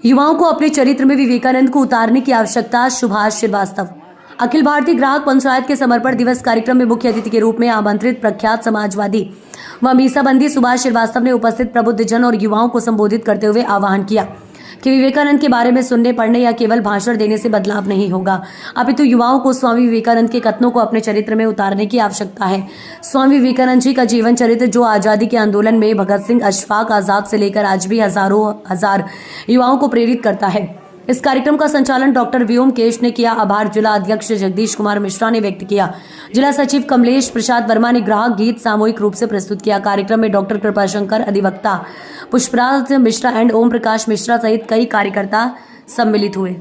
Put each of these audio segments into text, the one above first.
युवाओं को अपने चरित्र में विवेकानंद को उतारने की आवश्यकता। सुभाष श्रीवास्तव। अखिल भारतीय ग्राहक पंचायत के समर्पण दिवस कार्यक्रम में मुख्य अतिथि के रूप में आमंत्रित प्रख्यात समाजवादी व मीसाबंदी सुभाष श्रीवास्तव ने उपस्थित प्रबुद्धजन और युवाओं को संबोधित करते हुए आह्वान किया कि विवेकानंद के बारे में सुनने, पढ़ने या केवल भाषण देने से बदलाव नहीं होगा, अपितु युवाओं को स्वामी विवेकानंद के कथनों को अपने चरित्र में उतारने की आवश्यकता है। स्वामी विवेकानंद जी का जीवन चरित्र, जो आज़ादी के आंदोलन में भगत सिंह, अशफाक आज़ाद से लेकर आज भी हजारों हजार युवाओं को प्रेरित करता है। इस कार्यक्रम का संचालन डॉक्टर व्योमकेश ने किया। आभार जिला अध्यक्ष जगदीश कुमार मिश्रा ने व्यक्त किया। जिला सचिव कमलेश प्रसाद वर्मा ने ग्राहक गीत सामूहिक रूप से प्रस्तुत किया। कार्यक्रम में डॉक्टर कृपाशंकर, अधिवक्ता पुष्पराज मिश्रा एंड ओम प्रकाश मिश्रा सहित कई कार्यकर्ता सम्मिलित हुए।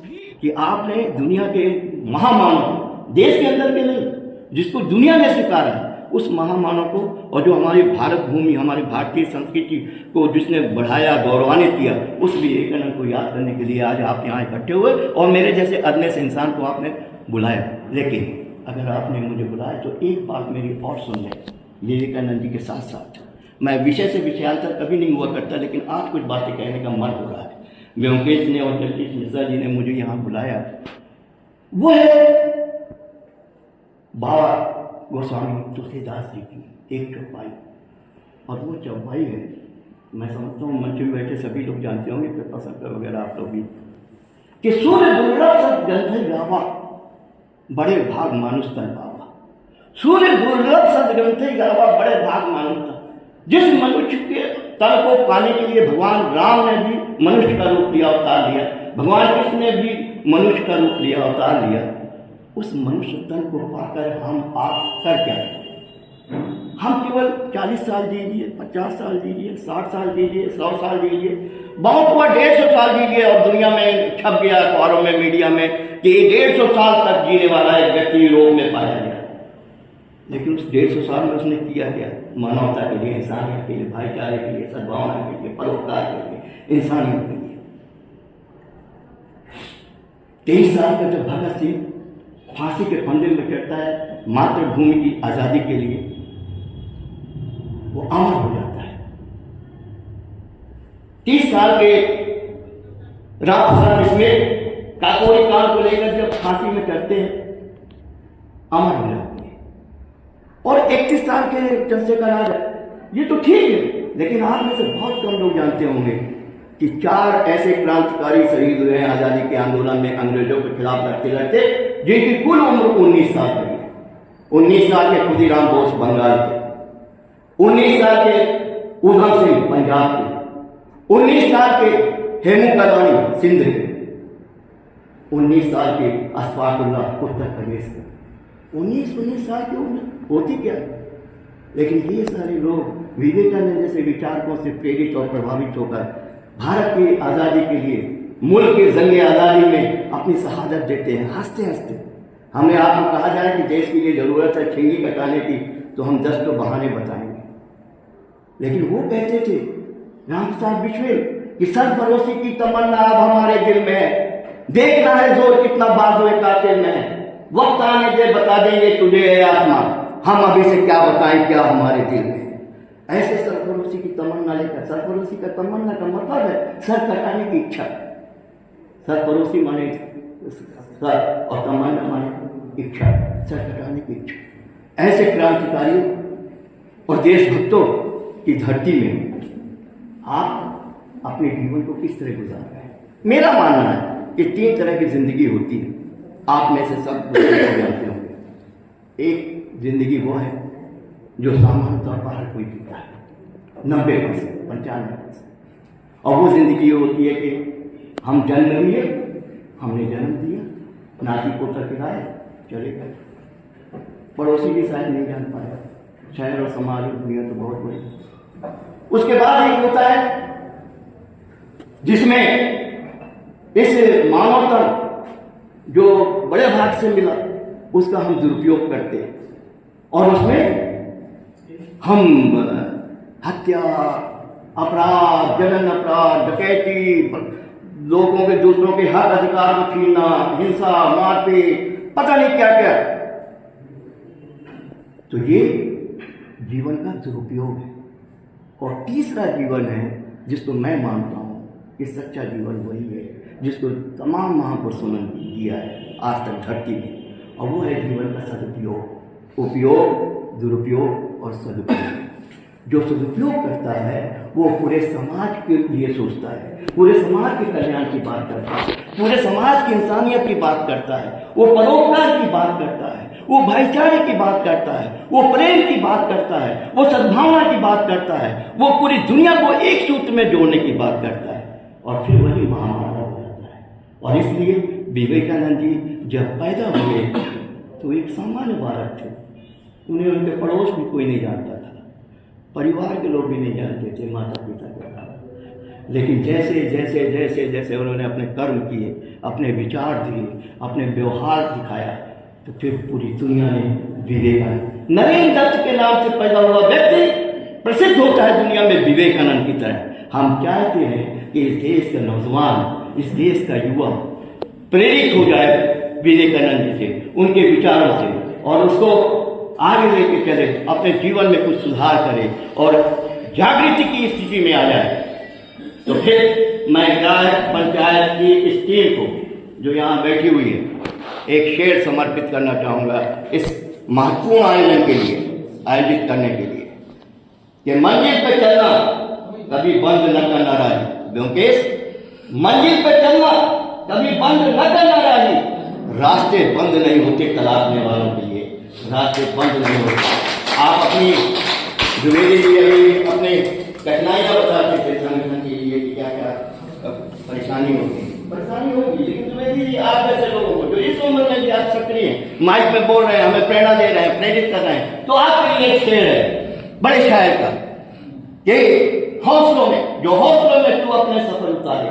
कि आपने दुनिया के महामानव, देश के अंदर के नहीं, जिसको दुनिया ने स्वीकारा है, उस महामानव को, और जो हमारी भारत भूमि, हमारी भारतीय संस्कृति को जिसने बढ़ाया, गौरवान्वित किया, उस विवेकानंद को याद करने के लिए आज आप यहाँ इकट्ठे हुए और मेरे जैसे अदने से इंसान को आपने बुलाया। लेकिन अगर आपने मुझे बुलाया तो एक बात मेरी और सुन लें। विवेकानंद जी के साथ साथ मैं विषय से विषयांतर कभी नहीं हुआ करता, लेकिन आज कुछ बातें कहने का मन हो रहा है। व्योमकेश ने और जगदीश मिश्रा जी ने मुझे यहाँ बुलाया, वो है बाबा गोस्वामी तुलसीदास जी की एक चौपाई, और वो चौपाई है, मैं समझता हूँ मंच में बैठे सभी लोग जानते होंगे, कृपाशंकर वगैरह आप लोग भी, कि सूर्य दुर्लभ सत ग्रंथ गावा, बड़े भाग मानुष तन पावा। सूर्य दुर्लभ सत ग्रंथ गावा, बड़े भाग मानुष तन। जिस मनुष्य के तन को पाने के लिए भगवान राम ने भी मनुष्य का रूप लिया, अवतार लिया, भगवान कृष्ण ने भी मनुष्य का रूप लिया, अवतार लिया, उस मनुष्य तन को पाकर हम आप कर क्या करें? हम केवल 40 साल जी लिए, 50 साल जी लिए, 60 साल जी लिए, 100 साल जी लिए, बहुत हुआ 150 साल जी लिए, और दुनिया में छप गया अखबारों में, मीडिया में, कि 150 साल तक जीने वाला एक व्यक्ति यूरोप में पाया गया। लेकिन उस 150 साल में उसने किया क्या? मानवता के लिए, इंसानियत के लिए, भाईचारे के लिए, सद्भावना के लिए, परोपकार के लिए, इंसानियत के लिए। 23 साल का जब भगत सिंह फांसी के फंदे में चढ़ता है मातृभूमि की आजादी के लिए, वो अमर हो जाता है। 30 साल के राम इसमें काकोरी कांड को लेकर जब फांसी में चढ़ते हैं, अमर हो जाते हैं। और 31 साल के चंद्रशेखर आजाद, ये तो ठीक है, लेकिन आप में से बहुत कम लोग जानते होंगे कि 4 ऐसे क्रांतिकारी शहीद हुए हैं आजादी के आंदोलन में, अंग्रेजों के खिलाफ लड़ते लड़ते, जिनकी कुल उम्र 19 साल की है। 19 साल के खुदीराम बोस बंगाल के, 19 साल के उधम सिंह पंजाब के, 19 साल के हेमू कलानी सिंध के, 19 साल के अशफाकुल्लाह उत्तर प्रदेश के। 19 साल की उम्र होती क्या? लेकिन ये सारे लोग विवेकानंद जैसे विचारकों से प्रेरित और प्रभावित होकर भारत की आज़ादी के लिए, मुल्क के जंगे आज़ादी में अपनी शहादत देते हैं, हंसते हंसते। हमें आपको कहा जाए कि देश के लिए ज़रूरत है ठेंगी कटाने की, तो हम 10 तो बहाने बताएंगे। लेकिन वो कहते थे, रामप्रसाद बिस्मिल, कि सरफरोशी की तमन्ना अब हमारे दिल में है, देखना है जोर कितना बाजुए कातिल में है, वक्त आने दे बता देंगे तुझे ए आसमां, हम अभी से क्या बताएं क्या हमारे दिल में। ऐसे सरफरोशी की तमन्ना लेकर, सरफरोशी का तमन्ना का मतलब है सर कटाने की इच्छा। सरफरोशी माने सर और तमन्ना माने इच्छा, सर कटाने की इच्छा। ऐसे क्रांतिकारियों और देशभक्तों की धरती में आप अपने जीवन को किस तरह गुजार रहे हैं? मेरा मानना है कि 3 तरह की जिंदगी होती है, आप में से सब जानते होंगे। एक जिंदगी वो है जो सामान्य तौर पर हर कोई जीता है, 90%, 95%, और वो जिंदगी ये होती है कि हम जन्म लिए, हमने जन्म दिया, नाती पोता खिलाए, चले गए, पड़ोसी भी शायद नहीं जान पाया, शहर और समाज और दुनिया तो बहुत बड़ी। उसके बाद एक होता है जिसमें इस मानवता जो बड़े भाग से मिला, उसका हम दुरुपयोग करते हैं, और उसमें हम हत्या, अपराध, जघन्य अपराध, डकैती, लोगों के दूसरों के हक अधिकार को छीनना, हिंसा, मारपीट, पता नहीं क्या क्या, तो ये जीवन का दुरुपयोग है। और तीसरा जीवन है जिसको मैं मानता हूं कि सच्चा जीवन वही है जिसको तमाम महापुरुषों ने दिया है आज तक धरती में, और वो है जीवन का सदुपयोग, उपयोग, दुरुपयोग और सदुपयोग। जो सदुपयोग करता है वो पूरे समाज के लिए सोचता है, पूरे समाज के कल्याण की बात करता है, पूरे समाज की इंसानियत की बात करता है, वो परोपकार की बात करता है, वो भाईचारे की बात करता है, वो प्रेम की बात करता है, वो सद्भावना की बात करता है, वो पूरी दुनिया को एक सूत्र में जोड़ने की बात करता है, और फिर वही महामानव हो जाता है। और इसलिए विवेकानंद जी जब पैदा हुए तो एक सामान्य बालक थे, उन्हें उनके पड़ोस में कोई नहीं जानता था, परिवार के लोग भी नहीं जानते थे, माता पिता के अलावा। लेकिन जैसे जैसे जैसे जैसे उन्होंने अपने कर्म किए, अपने विचार दिए, अपने व्यवहार दिखाया, तो फिर पूरी दुनिया ने विवेकानंद, नरेंद्र दत्त के नाम से पैदा हुआ व्यक्ति प्रसिद्ध होता है दुनिया में विवेकानंद की तरह। हम चाहते हैं कि इस देश का नौजवान, इस देश का युवा प्रेरित हो जाए विवेकानंद जी से, उनके विचारों से, और उसको आगे लेके चले, अपने जीवन में कुछ सुधार करे और जागृति की स्थिति में आ जाए। तो फिर मैं ग्राम पंचायत की इस टीम को जो यहाँ बैठी हुई है एक शेर समर्पित करना चाहूँगा इस महत्वपूर्ण आयोजन के लिए, आयोजित करने के लिए, कि मंजिल पे चलना कभी बंद न करना राही। ब्योमकेश, मंजिल पे चलना कभी बंद न करना राही, रास्ते बंद नहीं होते तलाशने वालों के लिए, रास्ते बंद नहीं होते। आप अपनी द्विवेदी जी अभी अपने कठिनाइयाँ बताते थे संगठन के लिए कि क्या क्या परेशानी होगी, लेकिन द्विवेदी जी आप जैसे लोगों को जो इस उम्र में भी आप सक्रिय हैं, माइक में बोल रहे हैं, हमें प्रेरणा दे रहे हैं, प्रेरित कर रहे हैं, तो आपके लिए एक शेर है बड़े शायर का कि हौसलों में, जो हौसलों में तू अपने सफर उतारे,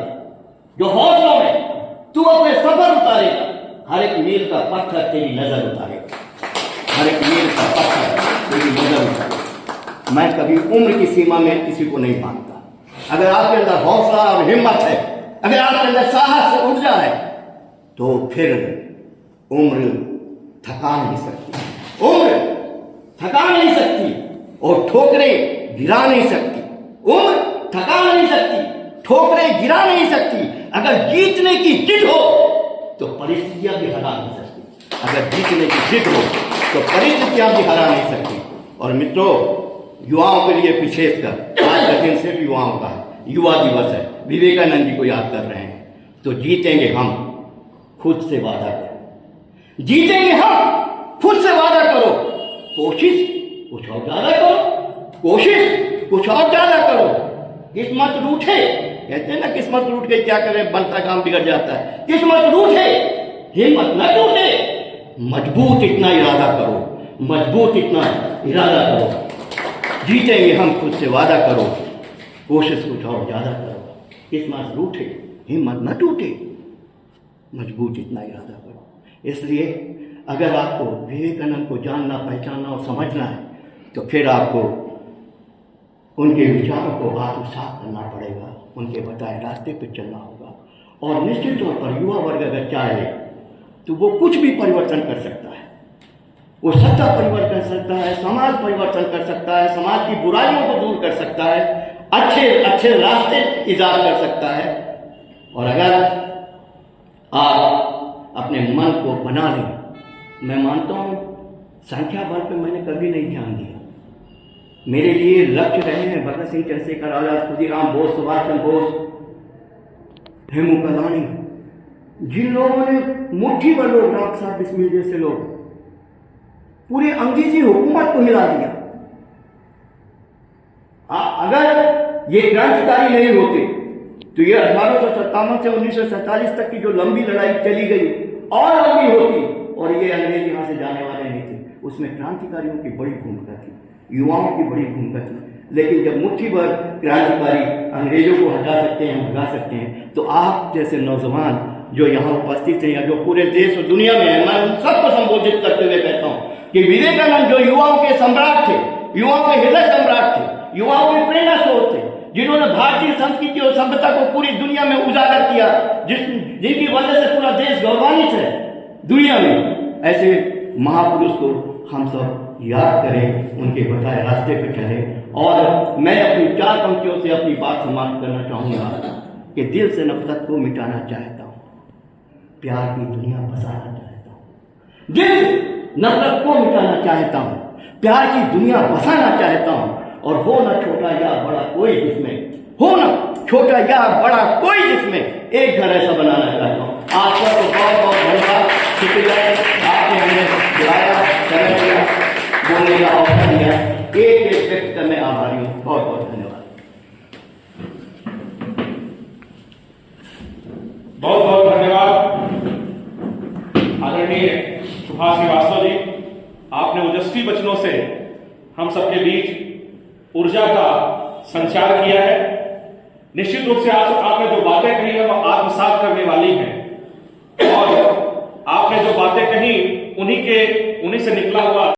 जो हौसलों में तू अपने सफर उतारेगा, हर एक मील का पत्थर तेरी नजर उतारेगा, हर एक मील का पत्थर तेरी नजर उतारेगा। मैं कभी उम्र की सीमा में किसी को नहीं मानता। अगर आपके अंदर हौसला और हिम्मत है, अगर आपके अंदर साहस और ऊर्जा है, तो फिर उम्र थका नहीं सकती, उम्र थका नहीं सकती और ठोकरें गिरा नहीं सकती, उम्र थका नहीं सकती, ठोकरें गिरा नहीं सकती। अगर जीतने की जिद हो तो परिस्थितियां भी हरा नहीं सकती, अगर जीतने की जिद हो तो परिस्थितियां भी हरा नहीं सकती। और मित्रों, युवाओं के लिए विशेषकर आज का दिन सिर्फ युवाओं का है, युवा दिवस है, विवेकानंद जी को याद कर रहे हैं, तो जीतेंगे हम, खुद से वादा करो, जीतेंगे हम, खुद से वादा करो, कोशिश कुछ और ज्यादा करो, कोशिश कुछ और ज्यादा करो, किस्मत रूठे, कहते हैं ना किस्मत रूठ के क्या करें, बनता काम बिगड़ जाता है, किस्मत रूठे हिम्मत न टूटे, मजबूत इतना इरादा करो, मजबूत इतना इरादा करो, जीतेंगे हम, खुद से वादा करो, कोशिश कुछ और ज्यादा करो, किस्मत रूठे हिम्मत न टूटे, मजबूत इतना इरादा करो। इसलिए अगर आपको विवेकानंद को जानना, पहचानना और समझना है तो फिर आपको उनके विचारों को आत्मसात करना पड़ेगा, उनके बताए रास्ते पर चलना होगा। और निश्चित तौर पर युवा वर्ग अगर चाहे तो वो कुछ भी परिवर्तन कर सकता है, वो सत्ता परिवर्तन कर सकता है, समाज परिवर्तन कर सकता है, समाज की बुराइयों को दूर कर सकता है, अच्छे अच्छे रास्ते ईजाद कर सकता है। और अगर आप अपने मन को बना लें, मैं मानता हूँ संख्या बल पर मैंने कभी नहीं ध्यान दिया, मेरे लिए लक्ष्य रहे हैं भगत सिंह, चंद्रशेखर आजाद, खुदीराम बोस, सुभाष चंद्र बोस, हेमू कालानी, जिन लोगों ने मुट्ठी भर लोग, डॉक्टर साहब बिस्मिल जैसे लोग पूरी अंग्रेजी हुकूमत को हिला दिया। अगर ये क्रांतिकारी नहीं होते तो ये 1857 से 1947 तक की जो लंबी लड़ाई चली गई और लंबी होती, और ये अंग्रेज यहाँ से जाने वाले नहीं थे। उसमें क्रांतिकारियों की बड़ी भूमिका थी, युवाओं की बड़ी भूमिका थी। लेकिन जब मुट्ठी भर क्रांतिकारी अंग्रेजों को हटा सकते हैं, भगा सकते हैं, तो आप जैसे नौजवान जो यहाँ उपस्थित हैं या जो पूरे देश और दुनिया में है, मैं उन सबको संबोधित करते हुए कहता हूँ कि विवेकानंद जो युवाओं के सम्राट थे, युवाओं के हृदय सम्राट थे, युवाओं के प्रेरणा स्रोत थे, जिन्होंने भारतीय संस्कृति और सभ्यता को पूरी दुनिया में उजागर किया, जिनकी वजह से पूरा देश गौरवान्वित है दुनिया में, ऐसे महापुरुष को हम सब याद करें, उनके बताए रास्ते पर चलें। और मैं अपनी 4 पंक्तियों से अपनी बात समाप्त करना चाहूँगा कि दिल से नफरत को मिटाना चाहता हूँ, प्यार की दुनिया बसाना चाहता हूँ। दिल से नफरत को मिटाना चाहता हूँ, प्यार की दुनिया बसाना चाहता हूँ। और हो ना छोटा या बड़ा कोई जिसमें, हो ना छोटा या बड़ा कोई जिसमें एक घर ऐसा बनाना चाहता हूँ। आपका तो बहुत बहुत धन्यवाद, शुक्रिया, आपने हमें बुलाया, समय दिया, बोलने का अवसर दिया। एक एक व्यक्ति का मैं आभारी हूँ। बहुत बहुत धन्यवाद। बहुत बहुत धन्यवाद आदरणीय सुभाष श्रीवास्तव जी। आपने ओजस्वी वचनों से हम सबके बीच ऊर्जा का संचार किया है। निश्चित रूप से आपने जो बातें कही है वो आत्मसात करने वाली हैं, और आपने जो बातें कही उन्हीं से निकला हुआ